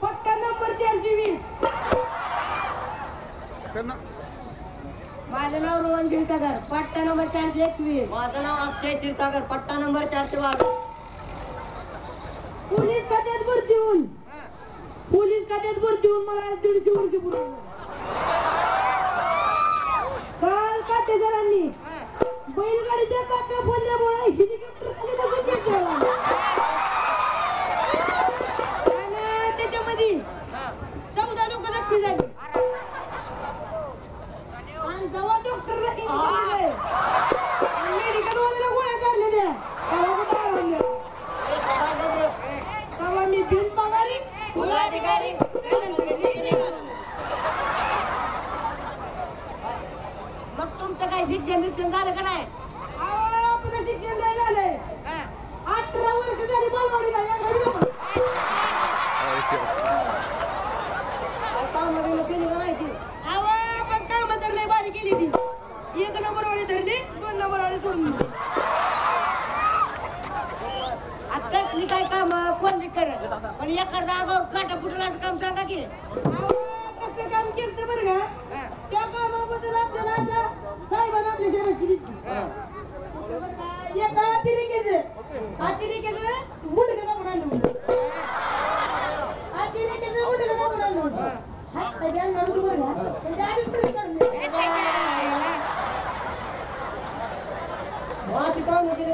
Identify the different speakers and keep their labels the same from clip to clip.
Speaker 1: पट्टा नंबर 420. माझं नाव रोहन क्षीरसागर, पट्टा नंबर 421.
Speaker 2: माझं नाव अक्षय क्षीरसागर, पट्टा नंबर 422.
Speaker 1: पोलीस खात्यात भरती होऊन मला 150 वर्ष पूर्ण. काल काटेकरांनी बैलगाडीच्या काट्या फोडल्यामुळे हेलिकॉप्टर खाली बसून घेतलं आणि त्याच्यामध्ये 14 लोक जखमी झाली. आणि जेव्हा डॉक्टरला मेडिकल वाल्याला गोळ्या काढलेल्या तेव्हा मी बिनपगारी
Speaker 2: अधिकारी.
Speaker 1: मग तुमचं काय शिक्षण झालं का नाही? आपलं शिक्षण नाही झालंय. 18 वर्ष झाली बालवाडीला केली का माहिती? आपण काम तर नाही बारी केली ती. 1 नंबर वाडी धरली, 2 नंबर वाडी सोडून दिली. आतातली काय काम कोण बी करत, पण एखादा अंगावर काटा फुटलाचं काम सांगा की. कसं काम केलं बरं का? त्या कामाबद्दल आपल्याला आता साहेबांना आपल्या शहराची दिसली. एका अतिरेक्याचं गुडघं दाबून आणलं. अतिरेक्याचं गुडघं दाबून आणलं. हात सगळ्या नळू बरं का? म्हणजे आधीच तरी काढून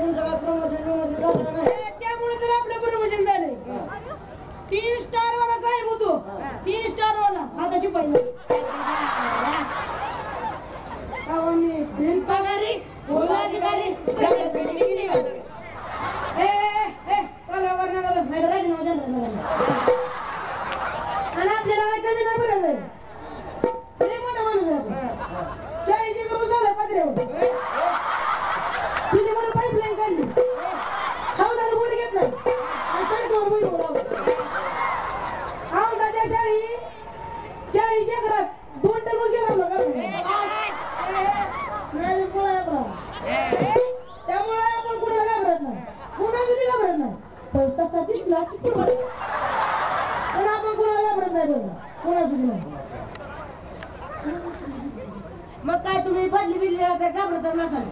Speaker 1: तुमचं काय प्रमोशन झालं नाही. त्यामुळे तर आपलं प्रमोशन झालंय. 3 स्टार वाला साहेब होतो, 3 स्टार वाला आता शिपाई. मी बिनपगारी अधिकारी भेटली की निघालो. आणि आपल्याला काय कमी नाही बरं आहे. मोठा माणूस आहे. 40 करून झालं पत्र्यावर. तिने मला पाईपलाईन काढली, हौदाला बोर घेतला आणि सडकावर बोर लावला. हौदाच्या 40 एकरात 2 टन गेला नाही. त्यामुळे आपण कुणाला घाबरत नाही, कुणाला घाबरत नाही. पण तसा दिसला पण आपण कुणाला घाबरत नाही. बघा कोणाची नाही. मग काय तुम्ही बदली बिल्ली घाबरत नसाल.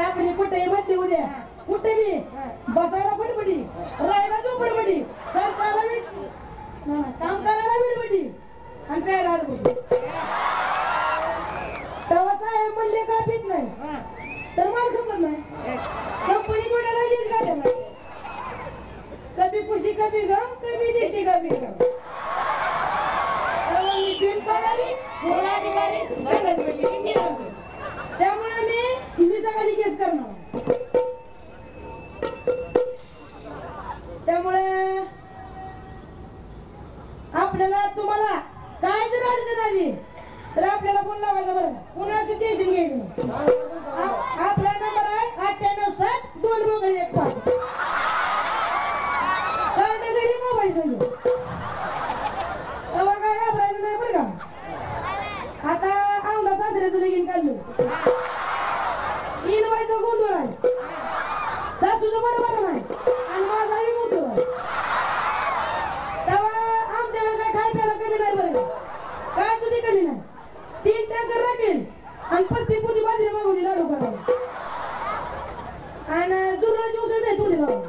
Speaker 1: आपली कुठे बदली उद्या कुठे बी बसायला फडफडी, राहायला झोपडपडी, काम करायला बिडबडी आणि प्यायला हलबडी. तेव्हा साहेब म्हणले का पीत नाही तर माल खपत नाही. कंपनी जोड्याला वीज गाड्याला कभी खुशी कभी गम, कभी देशी कभी गम. तेव्हा मी बिनपगारी अधिकारी त्यामुळे मी सगळी केस करणार. त्यामुळे आपल्याला तुम्हाला काय जर अडचण आली तर आपल्याला फोन लावायचा. बरं कोणाचं टेन्शन घ्यायचं. आपला नंबर आहे 98 2 बगल 1 5. कार्ड घरी मोबाईल सांगू तेव्हा काय घाबरायचं नाही बरं का. आता आमला सासऱ्याचं लगीन काढलं, इनवायचं गोंधळ आहे, सासूचं बरोबर नाही आणि माझाही गोंधळ आहे. तेव्हा आमच्याकडे काय खाय प्यायला कमी नाही बरं काय तुझी कमी नाही. 3 टँकर राखेल आणि 35 पोती बाजरी मागवली लाडू करायला आणि जुर्राची उसळ नाही तोंडी लावून.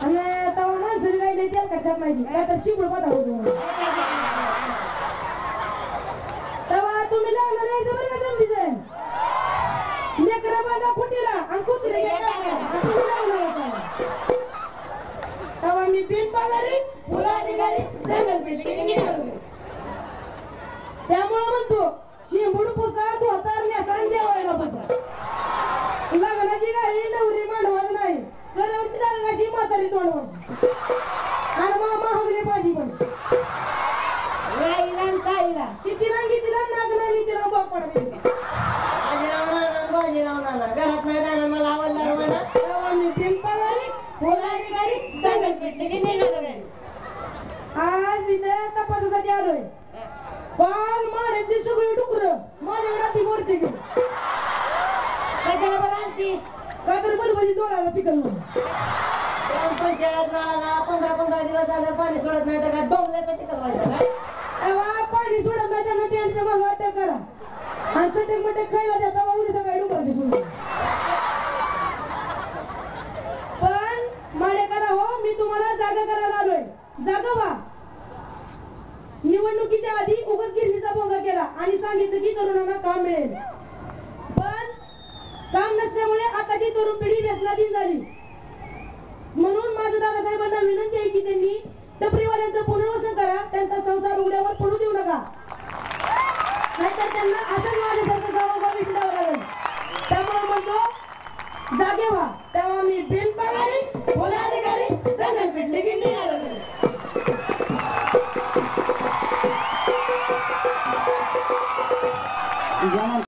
Speaker 1: आणि तेव्हा माणसं काही नाही त्याला काय माहिती काय तर शिकून पाता होतो. तेव्हा तुम्ही लागणार यायचं बरं का जमलीच आहे. लेकरं बांधा खुटीला आणि कुत्रे तुम्ही लागणार. तेव्हा मी बिनपगारी अधिकारी त्यामुळे म्हणतो शिंबूड पुसा धोतार नेसा देवायला बसा. लग्नाची नाही नवरी मांडवायला नाही करवती दालगाची म्हातारी 2 वर्ष आणि मामा हगले पाठी पण राईला ताईला शितीला गीतीला नागला नीतीला बापड बाजीराव नाना घरात नाही राहणार मला आवडला रवाना. तेव्हा मी बिनपगारी अधिकारी दंगल पेटली की निघालं घरी. आज तिथे तपासासाठी आलोय. बाल मारायची सगळी डुकरं माझ्याकडे ती मोरची घेऊन काय त्याला बरं आणती का तर बलबली 2 चिकन
Speaker 2: ग्रामपंचायत नळाला 15 दिवस झालं पाणी सोडत नाही तर काय डोंगल्याचं चिखल व्हायचं काय?
Speaker 1: तेव्हा पाणी सोडत नाही त्यांना टेंटच्या मागं अटक करा आणि चटक मटक खायला द्या तेव्हा उद्या सकाळी डुकराची सोडून पण माडे करा हो मी तुम्हाला जागा करायला आलोय जागा व्हा निवडणुकीच्या आधी उगाच गिरणीचा भोंगा केला आणि सांगितलं की तरुणांना काम मिळेल पण काम नसल्यामुळे आताची तरुण पिढी व्यसनाधीन झाली म्हणून माझं दादासाहेबांना विनंती आहे की त्यांनी टपरीवाल्यांचं पुनर्वसन करा त्यांचा संसार उघड्यावर पडू देऊ नका नाहीतर त्यांना असंच माझ्यासारखं गावोगावी फिरावं लागेल त्यामुळे म्हणतो जागे व्हा तेव्हा मी बिल पगारी पोलाधिकारी दंगल पिटली की निघालो